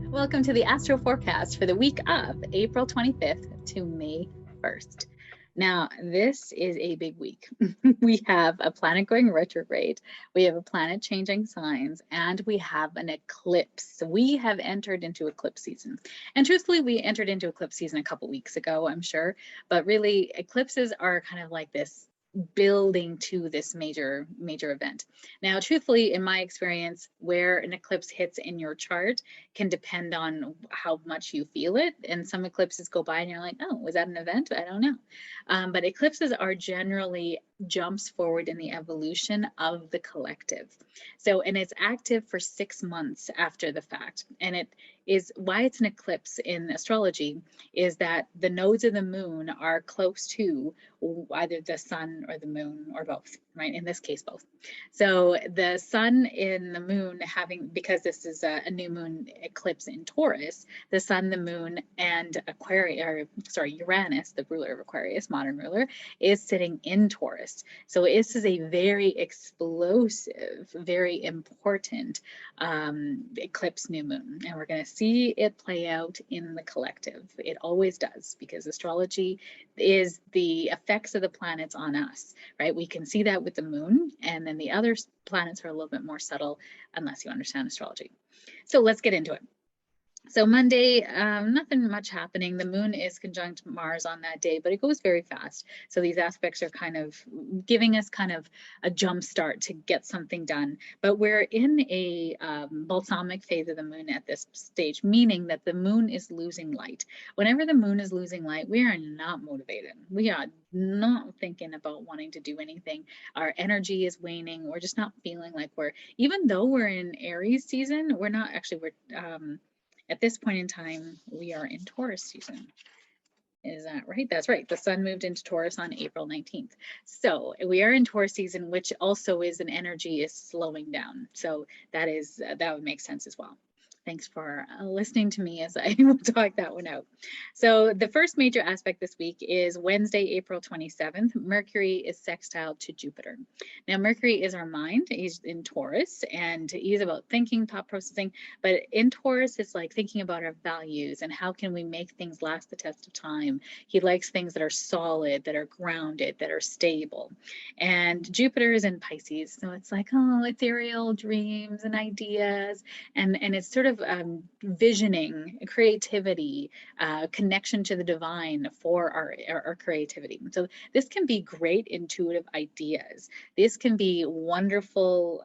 Welcome to the Astro Forecast for the week of April 25th to May 1st. Now, this is a big week. We have a planet going retrograde, we have a planet changing signs, and we have an eclipse. So we have entered into eclipse season. And truthfully, we entered into eclipse season a couple weeks ago, I'm sure. But really, eclipses are kind of like this building to this major event. Now, truthfully, in my experience, where an eclipse hits in your chart can depend on how much you feel it. And some eclipses go by and you're like, oh, was that an event? I don't know. But eclipses are generally jumps forward in the evolution of the collective. So, and it's active for 6 months after the fact. And it is why it's an eclipse in astrology is that the nodes of the moon are close to either the sun or the moon or both, right? In this case, both. So the sun in the moon having, because this is a new moon eclipse in Taurus, the sun, the moon, and Uranus, the ruler of Aquarius, modern ruler, is sitting in Taurus. So this is a very explosive, very important eclipse new moon. And we're going to see it play out in the collective. It always does, because astrology is the effects of the planets on us, right? We can see that with the moon, and then the other planets are a little bit more subtle unless you understand astrology. So let's get into it. So Monday, nothing much happening. The moon is conjunct Mars on that day, but it goes very fast. So these aspects are kind of giving us kind of a jump start to get something done. But we're in a balsamic phase of the moon at this stage, meaning that the moon is losing light. Whenever the moon is losing light, we are not motivated. We are not thinking about wanting to do anything. Our energy is waning. We're just not feeling like even though we're in Aries season, we're not actually, at this point in time, we are in Taurus season. Is that right? That's right. The sun moved into Taurus on April 19th. So we are in Taurus season, which also is an energy is slowing down. So that would make sense as well. Thanks for listening to me as I will talk that one out. So the first major aspect this week is Wednesday, April 27th. Mercury is sextile to Jupiter. Now, Mercury is our mind. He's in Taurus, and he's about thinking, thought processing. But in Taurus, it's like thinking about our values and how can we make things last the test of time. He likes things that are solid, that are grounded, that are stable. And Jupiter is in Pisces. So it's like, oh, ethereal dreams and ideas. And it's sort of visioning, creativity, connection to the divine for our creativity. So this can be great intuitive ideas. This can be wonderful,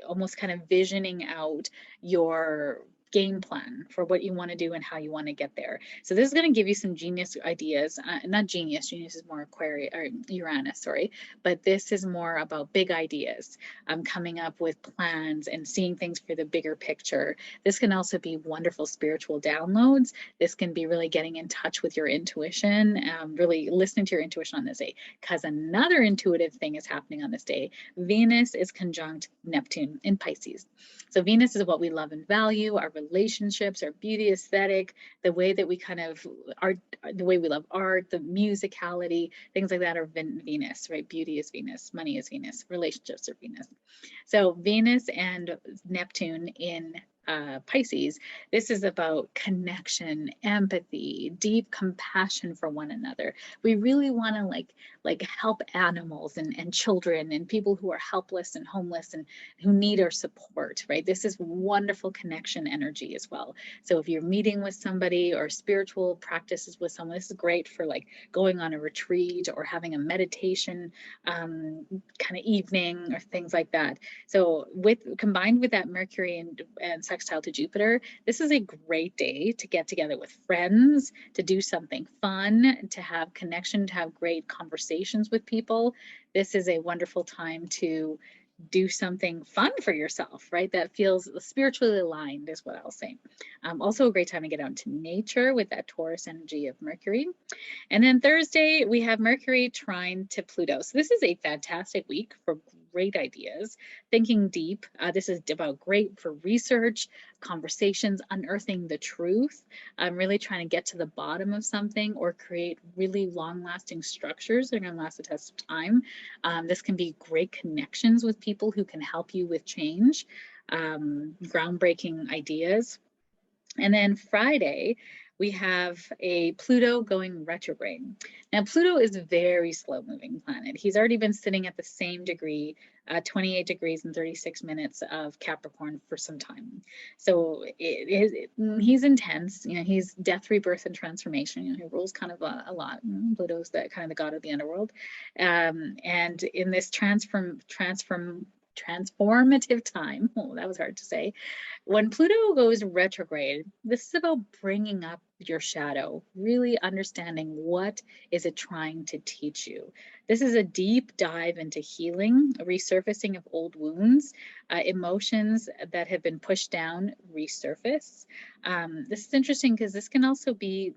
almost kind of visioning out your game plan for what you want to do and how you want to get there. So this is going to give you some genius ideas, not genius is more Aquarius or Uranus, sorry, but this is more about big ideas, coming up with plans and seeing things for the bigger picture. This can also be wonderful spiritual downloads. This can be really getting in touch with your intuition, really listening to your intuition on this day, because another intuitive thing is happening on this day. Venus is conjunct Neptune in Pisces. So Venus is what we love and value, our relationships, our beauty aesthetic, the way that we kind of art, the way we love art, the musicality, things like that are Venus, right? Beauty is Venus, money is Venus, relationships are Venus. So Venus and Neptune in Pisces, this is about connection, empathy, deep compassion for one another. We really want to like help animals and children and people who are helpless and homeless and who need our support, right? This is wonderful connection energy as well. So if you're meeting with somebody or spiritual practices with someone, this is great for like going on a retreat or having a meditation kind of evening or things like that. So combined with that Mercury and sextile to Jupiter, this is a great day to get together with friends, to do something fun, to have connection, to have great conversations with people. This is a wonderful time to do something fun for yourself, right? That feels spiritually aligned is what I'll say. Also a great time to get out into nature with that Taurus energy of Mercury. And then Thursday, we have Mercury trine to Pluto. So this is a fantastic week for great ideas, thinking deep. This is about great for research, conversations, unearthing the truth. I'm really trying to get to the bottom of something or create really long-lasting structures that are going to last the test of time. This can be great connections with people who can help you with change, groundbreaking ideas. And then Friday, we have a Pluto going retrograde. Now, Pluto is a very slow moving planet. He's already been sitting at the same degree, 28 degrees and 36 minutes of Capricorn for some time. So he's intense. You know, he's death, rebirth, and transformation. You know, he rules kind of a lot. Pluto's the kind of the god of the underworld. And in this transformative time, oh, that was hard to say, when Pluto goes retrograde, this is about bringing up your shadow, really understanding what is it trying to teach you. This is a deep dive into healing, a resurfacing of old wounds, emotions that have been pushed down resurface. This is interesting because this can also be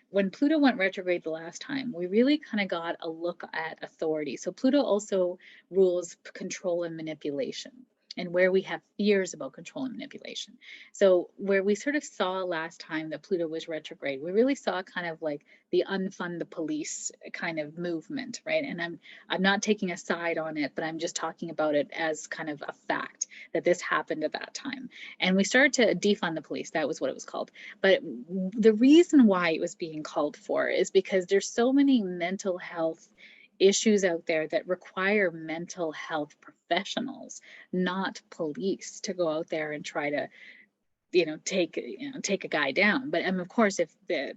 when Pluto went retrograde the last time, we really kind of got a look at authority. So Pluto also rules control and manipulation, and where we have fears about control and manipulation. So where we sort of saw last time that Pluto was retrograde, we really saw kind of like the unfund the police kind of movement, right? And I'm not taking a side on it, but I'm just talking about it as kind of a fact that this happened at that time. And we started to defund the police. That was what it was called. But the reason why it was being called for is because there's so many mental health issues out there that require mental health professionals, not police, to go out there and try to, take a guy down. But of course, if the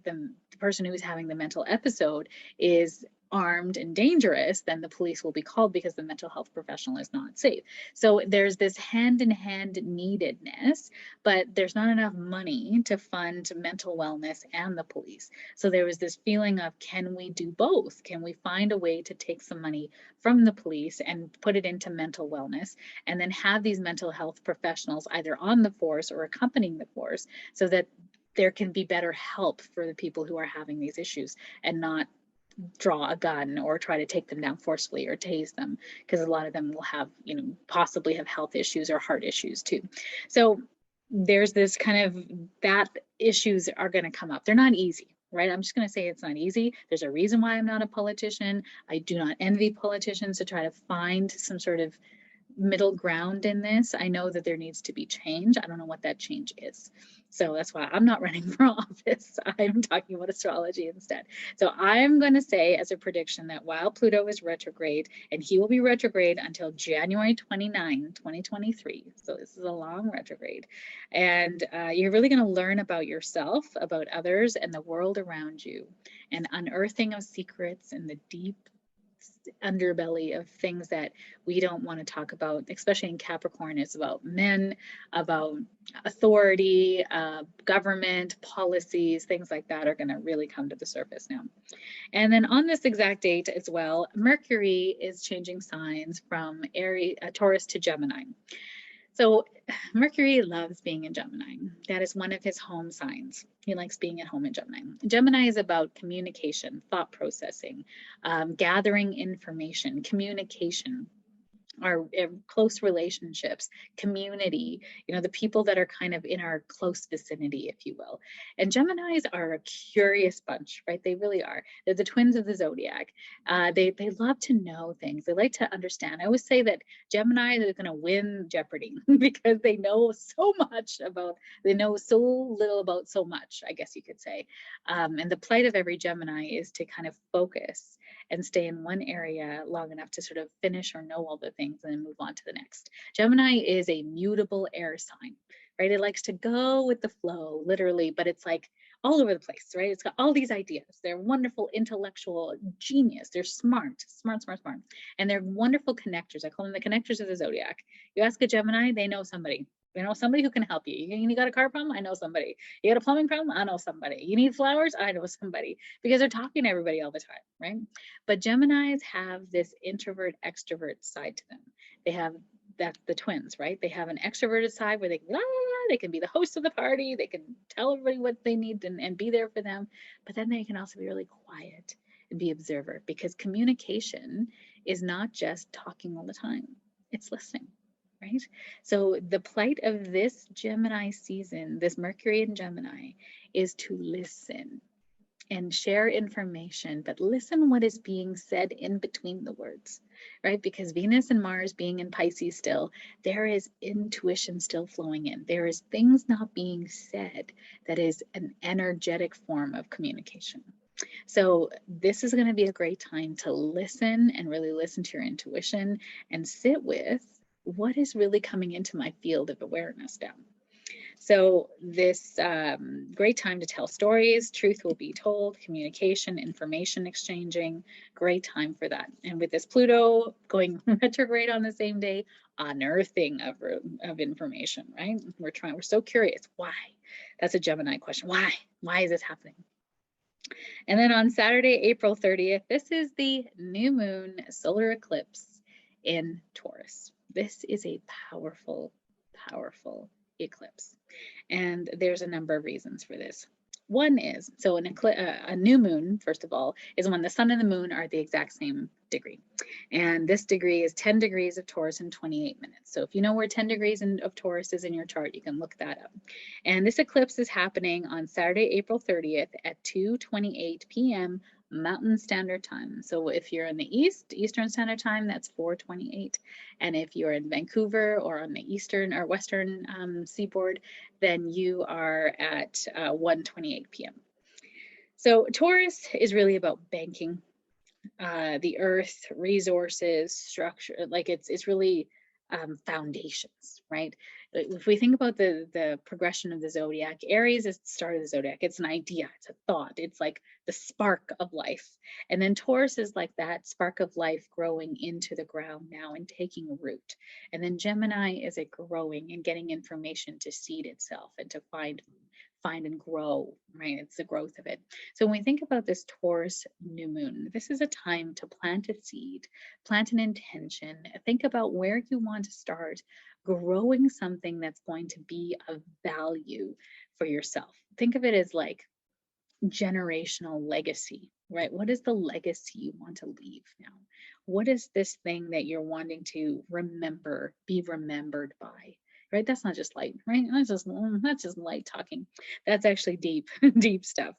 person who's having the mental episode is armed and dangerous, then the police will be called because the mental health professional is not safe. So there's this hand-in-hand neededness, but there's not enough money to fund mental wellness and the police. So there was this feeling of, can we do both? Can we find a way to take some money from the police and put it into mental wellness, and then have these mental health professionals either on the force or accompanying the force, so that there can be better help for the people who are having these issues, and not draw a gun or try to take them down forcefully or tase them, because a lot of them will have, possibly have health issues or heart issues too. So there's this kind of, that issues are going to come up. They're not easy, right? I'm just going to say it's not easy. There's a reason why I'm not a politician. I do not envy politicians to try to find some sort of middle ground in this. I know that there needs to be change. I don't know what that change is. So that's why I'm not running for office. I'm talking about astrology instead. So I'm going to say as a prediction that while Pluto is retrograde, and he will be retrograde until January 29, 2023. So this is a long retrograde. And you're really going to learn about yourself, about others, and the world around you, and unearthing of secrets and the deep underbelly of things that we don't want to talk about, especially in Capricorn. It's about men, about authority, government, policies, things like that are going to really come to the surface now. And then on this exact date as well, Mercury is changing signs from Taurus to Gemini. So Mercury loves being in Gemini. That is one of his home signs. He likes being at home in Gemini. Gemini is about communication, thought processing, gathering information, communication, our close relationships, community, the people that are kind of in our close vicinity, if you will. And Geminis are a curious bunch, right? They really are. They're the twins of the zodiac. They love to know things. They like to understand. I always say that Gemini is going to win Jeopardy because they know so little about so much, I guess you could say. And the plight of every Gemini is to kind of focus and stay in one area long enough to sort of finish or know all the things and then move on to the next. Gemini is a mutable air sign, right? It likes to go with the flow, literally, but it's like all over the place, right? It's got all these ideas. They're wonderful, intellectual genius. They're smart. And they're wonderful connectors. I call them the connectors of the zodiac. You ask a Gemini, they know somebody. You know somebody who can help you. You got a car problem? I know somebody. You got a plumbing problem? I know somebody. You need flowers? I know somebody. Because they're talking to everybody all the time, right? But Geminis have this introvert extrovert side to them. They have the twins, right? They have an extroverted side where they can be the host of the party. They can tell everybody what they need and be there for them. But then they can also be really quiet and be observer, because communication is not just talking all the time. It's listening. Right? So the plight of this Gemini season, this Mercury in Gemini, is to listen and share information, but listen what is being said in between the words. right? Because Venus and Mars being in Pisces still, there is intuition still flowing in. There is things not being said that is an energetic form of communication. So this is going to be a great time to listen and really listen to your intuition and sit with what is really coming into my field of awareness now. So this great time to tell stories, truth will be told, communication, information exchanging, great time for that. And with this Pluto going retrograde on the same day, unearthing of information, right? We're so curious. Why? That's a Gemini question. Why? Why is this happening? And then on Saturday, April 30th, this is the new moon solar eclipse in Taurus. This is a powerful, powerful eclipse. And there's a number of reasons for this. One is, so a new moon, first of all, is when the sun and the moon are the exact same degree. And this degree is 10 degrees of Taurus in 28 minutes. So if you know where 10 degrees of Taurus is in your chart, you can look that up. And this eclipse is happening on Saturday, April 30th at 2:28 p.m. Mountain Standard Time. So if you're in the Eastern Standard Time, that's 4:28. And if you're in Vancouver or on the Eastern or Western seaboard, then you are at 1:28 p.m. So Taurus is really about banking, the earth, resources, structure. Like it's really foundations, right? If we think about the progression of the zodiac, Aries is the start of the zodiac. It's an idea, it's a thought, it's like the spark of life. And then Taurus is like that spark of life growing into the ground now and taking root. And then Gemini is it growing and getting information to seed itself and to find and grow, right? It's the growth of it. So when we think about this Taurus new moon, this is a time to plant a seed, plant an intention, think about where you want to start growing something that's going to be of value for yourself. Think of it as like generational legacy, right? What is the legacy you want to leave now? What is this thing that you're wanting to remember, be remembered by? Right? That's not just light, right? That's just light talking. That's actually deep, deep stuff.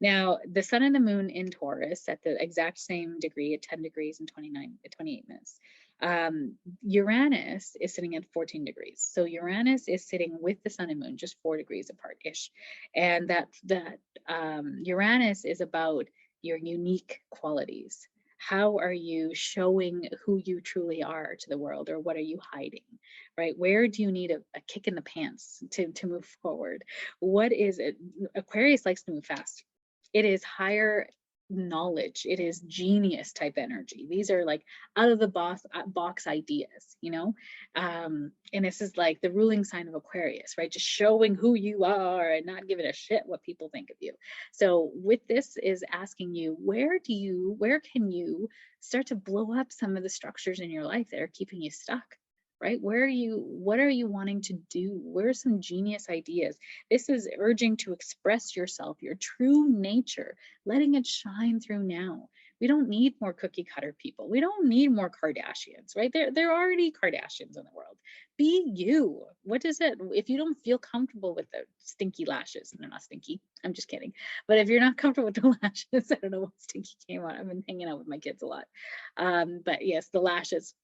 Now, the sun and the moon in Taurus at the exact same degree at 10 degrees and 28 minutes. Uranus is sitting at 14 degrees. So Uranus is sitting with the sun and moon, just 4 degrees apart ish. And that Uranus is about your unique qualities. How are you showing who you truly are to the world, or what are you hiding, right? Where do you need a kick in the pants to move forward? What is it? Aquarius likes to move fast. It is higher knowledge. It is genius type energy. These are like out of the box ideas, you know? And this is like the ruling sign of Aquarius, right? Just showing who you are and not giving a shit what people think of you. So with this is asking you, where can you start to blow up some of the structures in your life that are keeping you stuck? Right? What are you wanting to do? Where are some genius ideas? This is urging to express yourself, your true nature, letting it shine through now. We don't need more cookie cutter people. We don't need more Kardashians, right? There are already Kardashians in the world. Be you. What is it? If you don't feel comfortable with the stinky lashes, and they're not stinky, I'm just kidding. But if you're not comfortable with the lashes, I don't know what stinky came out. I've been hanging out with my kids a lot. But yes, the lashes,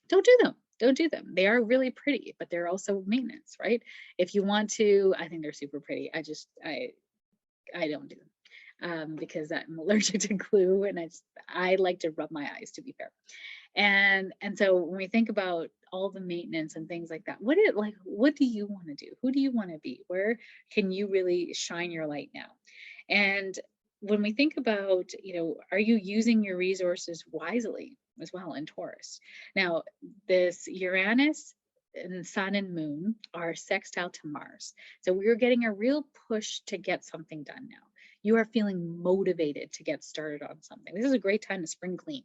don't do them. Don't do them. They are really pretty, but they're also maintenance, right? If you want to, I think they're super pretty. I don't do them because I'm allergic to glue, and I like to rub my eyes, to be fair. And so when we think about all the maintenance and things like that, what do you want to do? Who do you want to be? Where can you really shine your light now? And when we think about, are you using your resources wisely as well in Taurus? Now, this Uranus and sun and moon are sextile to Mars. So we're getting a real push to get something done now. You are feeling motivated to get started on something. This is a great time to spring clean.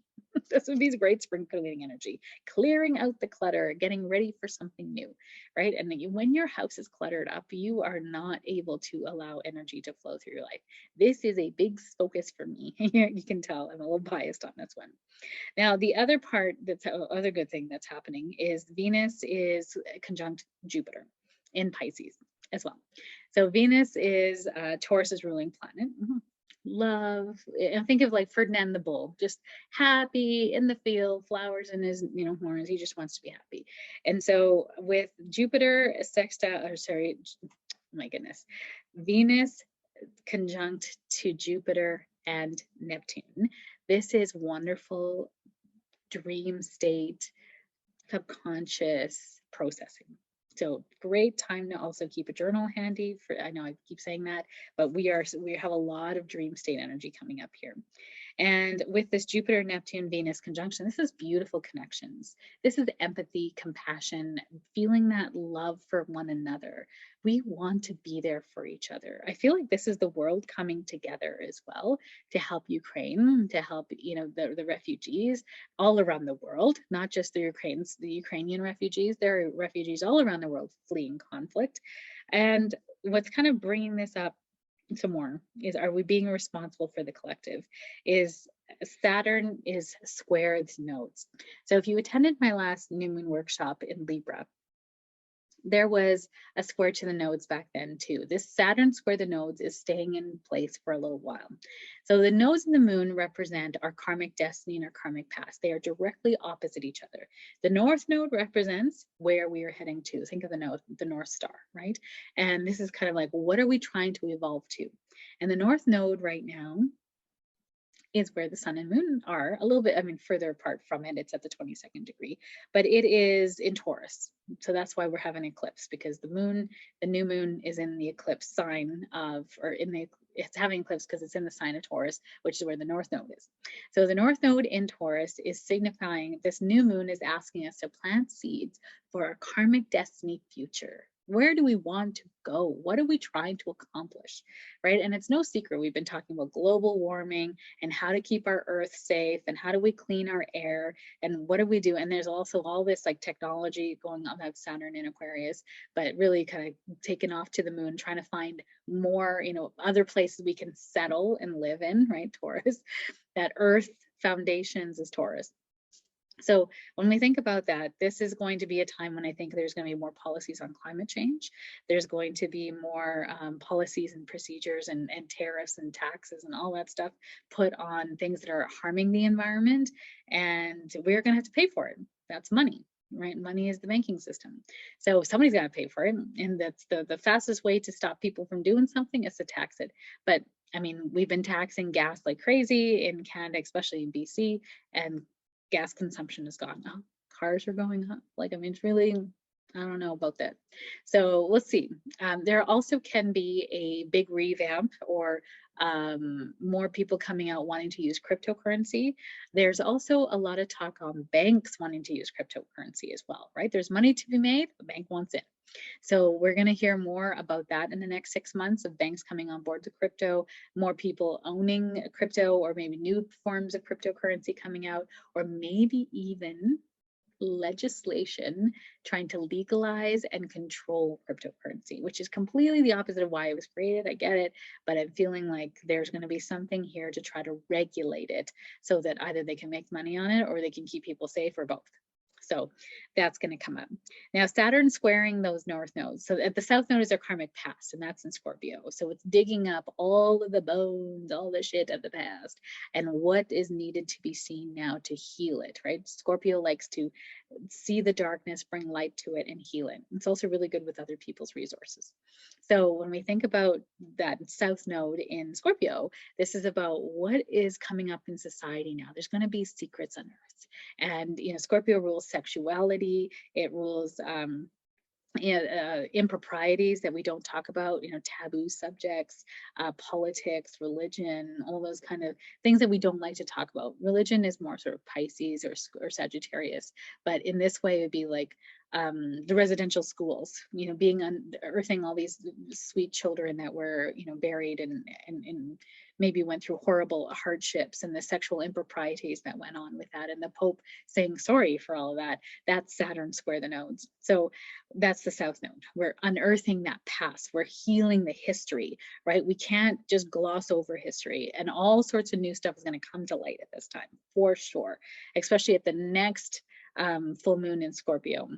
This would be great spring cleaning energy, clearing out the clutter, getting ready for something new, right? And when your house is cluttered up, you are not able to allow energy to flow through your life. This is a big focus for me. You can tell I'm a little biased on this one. Now, the other other good thing that's happening is Venus is conjunct Jupiter in Pisces as well. So Venus is Taurus's ruling planet. love. And think of like Ferdinand the Bull, just happy in the field, flowers in his, horns. He just wants to be happy. And so with Jupiter sextile, or sorry, my goodness, Venus conjunct to Jupiter and Neptune, this is wonderful dream state, subconscious processing. So great time to also keep a journal handy. For, I know I keep saying that, but we have a lot of dream state energy coming up here. And with this Jupiter, Neptune, Venus conjunction, this is beautiful connections. This is empathy, compassion, feeling that love for one another. We want to be there for each other. I feel like this is the world coming together as well to help Ukraine, to help, the refugees all around the world, not just the Ukrainian refugees. There are refugees all around the world fleeing conflict. And what's kind of bringing this up some more is, are we being responsible for the collective? Is Saturn is square its nodes. So if you attended my last new moon workshop in Libra, there was a square to the nodes back then too. This Saturn square the nodes is staying in place for a little while. So the nodes in the moon represent our karmic destiny and our karmic past. They are directly opposite each other. The north node represents where we are heading to. Think of the node, the North Star, right? And this is kind of like, what are we trying to evolve to? And the north node right now is where the sun and moon are, a little bit, further apart from it. It's at the 22nd degree, but it is in Taurus. So that's why we're having an eclipse, because the new moon is in the eclipse sign of, it's having eclipse because it's in the sign of Taurus, which is where the north node is. So the north node in Taurus is signifying this new moon is asking us to plant seeds for our karmic destiny future. Where do we want to go? What are we trying to accomplish, right? And it's no secret. We've been talking about global warming and how to keep our earth safe and how do we clean our air and what do we do? And there's also all this like technology going on, that Saturn in Aquarius, but really kind of taking off to the moon, trying to find more, other places we can settle and live in, right? Taurus, that earth foundations is Taurus. So when we think about that, this is going to be a time when I think there's going to be more policies on climate change. There's going to be more policies and procedures and tariffs and taxes and all that stuff put on things that are harming the environment. And we're going to have to pay for it. That's money, right? Money is the banking system. So somebody's got to pay for it. And that's the fastest way to stop people from doing something is to tax it. But we've been taxing gas like crazy in Canada, especially in BC, and gas consumption has gone up. Cars are going up. It's really, I don't know about that. So let's see. There also can be a big revamp or more people coming out wanting to use cryptocurrency. There's also a lot of talk on banks wanting to use cryptocurrency as well, right? There's money to be made, the bank wants it. So we're going to hear more about that in the next 6 months of banks coming on board to crypto, more people owning crypto, or maybe new forms of cryptocurrency coming out, or maybe even legislation trying to legalize and control cryptocurrency, which is completely the opposite of why it was created. I get it, but I'm feeling like there's going to be something here to try to regulate it so that either they can make money on it or they can keep people safe, or both. So that's going to come up. Now, Saturn squaring those north nodes. So at the south node is our karmic past, and that's in Scorpio. So it's digging up all of the bones, all the shit of the past, and what is needed to be seen now to heal it, right? Scorpio likes to see the darkness, bring light to it, and heal it. It's also really good with other people's resources. So when we think about that south node in Scorpio, this is about what is coming up in society now. There's going to be secrets unearthed. And, Scorpio rules sexuality. It rules improprieties that we don't talk about, taboo subjects, politics, religion, all those kind of things that we don't like to talk about. Religion is more sort of Pisces or Sagittarius, but in this way, it'd be like the residential schools, being unearthing all these sweet children that were, buried and maybe went through horrible hardships, and the sexual improprieties that went on with that, and the Pope saying sorry for all of that. That's Saturn square the nodes. So that's the south node. We're unearthing that past. We're healing the history, right? We can't just gloss over history, and all sorts of new stuff is going to come to light at this time for sure, especially at the next full moon in Scorpio.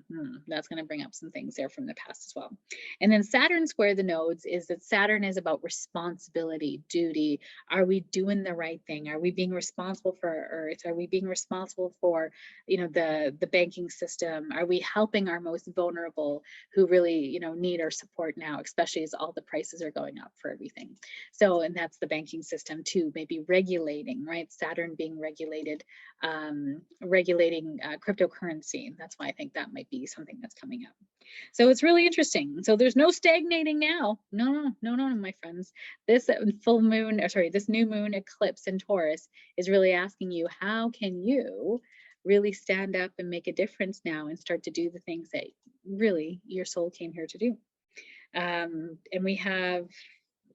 That's going to bring up some things there from the past as well. And then Saturn square the nodes is that Saturn is about responsibility, duty. Are we doing the right thing? Are we being responsible for our Earth? Are we being responsible for, the banking system? Are we helping our most vulnerable who really, need our support now, especially as all the prices are going up for everything? So, and that's the banking system too, maybe regulating, right? Saturn being regulated, regulating cryptocurrency. That's why I think that might be something that's coming up. So it's really interesting. So there's no stagnating now. No, my friends. This full moon, or sorry, this new moon eclipse in Taurus is really asking you, how can you really stand up and make a difference now and start to do the things that really your soul came here to do? And we have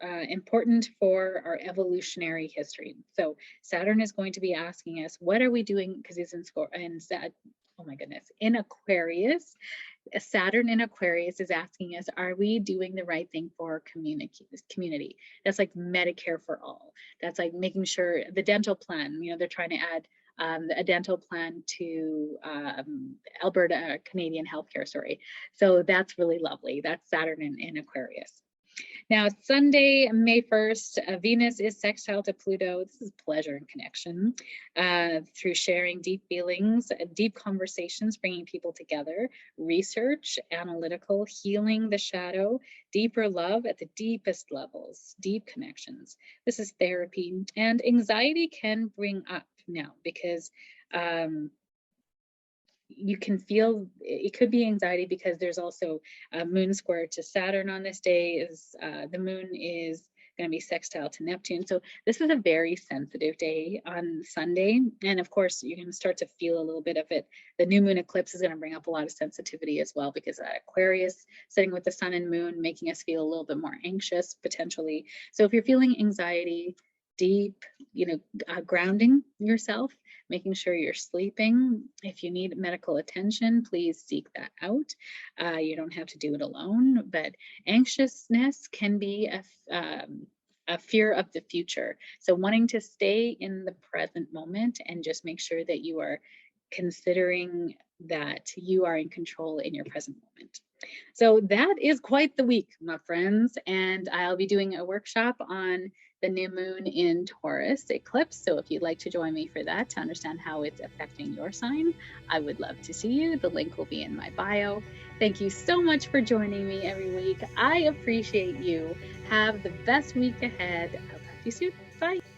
important for our evolutionary history. So Saturn is going to be asking us, what are we doing? Because it's in Aquarius. Saturn in Aquarius is asking us, are we doing the right thing for our community? That's like Medicare for all. That's like making sure the dental plan, they're trying to add a dental plan to Alberta Canadian healthcare story. So that's really lovely. That's Saturn in Aquarius. Now, Sunday, May 1st, Venus is sextile to Pluto. This is pleasure and connection through sharing deep feelings, deep conversations, bringing people together, research, analytical, healing the shadow, deeper love at the deepest levels, deep connections. This is therapy, and anxiety can bring up now because you can feel it could be anxiety because there's also a moon square to Saturn on this day. Is the moon is going to be sextile to Neptune. So this is a very sensitive day on Sunday. And of course, you're going to start to feel a little bit of it. The new moon eclipse is going to bring up a lot of sensitivity as well, because Aquarius sitting with the sun and moon, making us feel a little bit more anxious potentially. So if you're feeling anxiety, deep, grounding yourself, making sure you're sleeping. If you need medical attention, please seek that out. You don't have to do it alone, but anxiousness can be a fear of the future. So wanting to stay in the present moment and just make sure that you are considering that you are in control in your present moment. So that is quite the week, my friends. And I'll be doing a workshop on the new moon in Taurus eclipse. So if you'd like to join me for that to understand how it's affecting your sign, I would love to see you. The link will be in my bio. Thank you so much for joining me every week. I appreciate you. Have the best week ahead. I'll talk to you soon. Bye.